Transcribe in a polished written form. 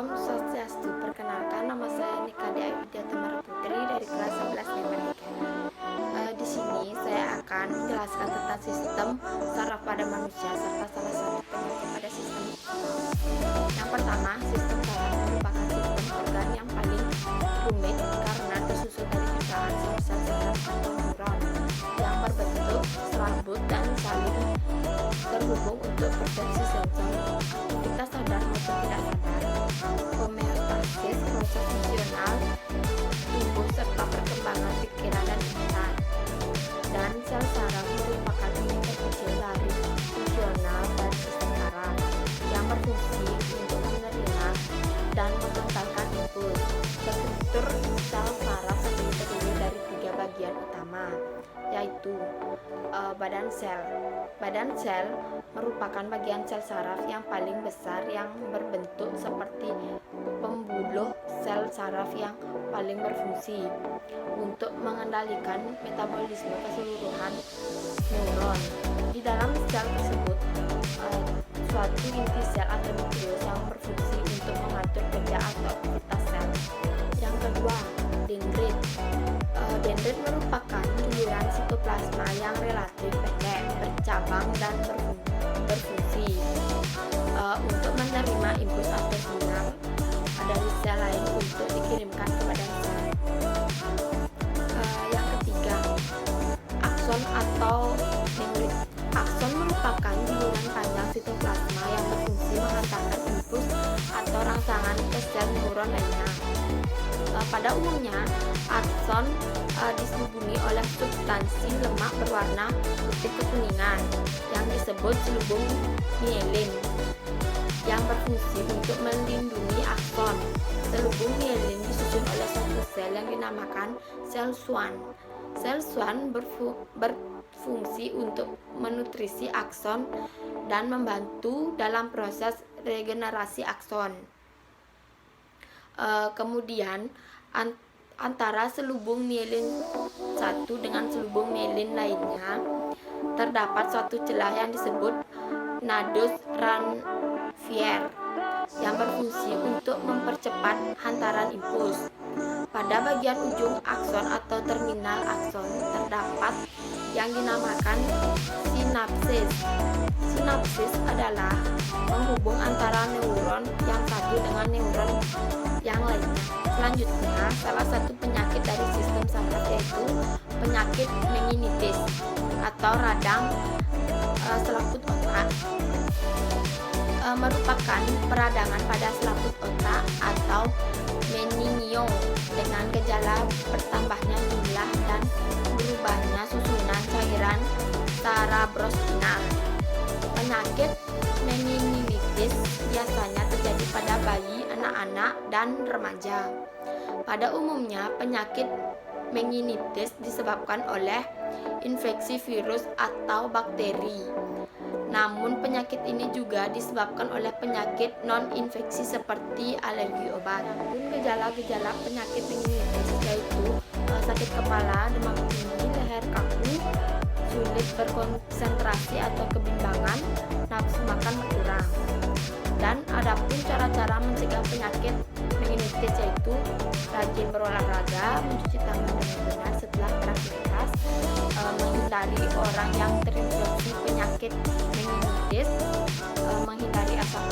Om Swastiastu. Perkenalkan, nama saya Nika Dea Widya Tamara Putri dari kelas 11 Nemanika. Di sini saya akan menjelaskan tentang sistem saraf pada manusia serta salah satu penyakit pada sistem itu. Yang pertama, sistem saraf merupakan sistem organ yang paling rumit karena tersusun dari jutaan sel-sel saraf atau neuron yang berbentuk serabut dan saling terhubung untuk proteksi sensor. Kita sadar maupun tidak sadar, homeostasis, proses fungsional tubuh serta perkembangan pikiran dan insan. Dan sel saraf merupakan unit terkecil dari fungsional dan sistem saraf yang berfungsi untuk menerima dan mengantarkan impuls. Struktur sel saraf terdiri dari 3 bagian utama, yaitu badan sel. Badan sel merupakan bagian sel saraf yang paling besar yang berbentuk seperti pembuluh sel saraf yang paling berfungsi untuk mengendalikan metabolisme keseluruhan neuron. Di dalam sel tersebut, suatu inti sel atau nukleus yang berfungsi untuk mengatur kerja atau aktivitas sel. Yang kedua, dendrit. Dendrit merupakan giliran sitoplasma yang relatif pendek, bercabang dan berfungsi untuk menerima impuls atau sinyal dari sel lain untuk dikirimkan ke badan sel. Yang ketiga, akson atau dendrit. Akson merupakan giliran panjang sitoplasma yang berfungsi mengantarkan impuls atau rangsangan ke sel neuron lainnya. Pada umumnya, akson diselubungi oleh substansi lemak berwarna putih kekuningan yang disebut selubung mielin yang berfungsi untuk melindungi akson. Selubung mielin disusun oleh suatu sel yang dinamakan sel Schwann. Sel Schwann berfungsi untuk menutrisi akson dan membantu dalam proses regenerasi akson. Kemudian antara selubung mielin satu dengan selubung mielin lainnya terdapat suatu celah yang disebut nadus Ranvier yang berfungsi untuk mempercepat hantaran impuls. Pada bagian ujung akson atau terminal akson terdapat yang dinamakan sinapsis. Sinapsis adalah penghubung antara neuron yang satu dengan neuron yang lainnya. Selanjutnya, salah satu penyakit dari sistem saraf yaitu penyakit meningitis atau radang selaput otak. Merupakan peradangan pada selaput otak atau meningiom dengan gejala bertambahnya jumlah dan berubahnya susunan cairan cerebrospinal. Penyakit meningitis biasanya terjadi pada bayi, anak-anak, dan remaja. Pada umumnya, penyakit meningitis disebabkan oleh infeksi virus atau bakteri. Namun penyakit ini juga disebabkan oleh penyakit non-infeksi seperti alergi obat. Pun gejala-gejala penyakit meningitis yaitu sakit kepala, demam tinggi, leher kaku, sulit berkonsentrasi atau kebimbangan, nafsu makan berkurang. Dan adapun cara-cara mencegah penyakit meningitis yaitu rajin berolahraga, mencuci tangan dengan benar setelah beraktivitas, menghindari orang yang terinfeksi penyakit meningitis, menghindari asap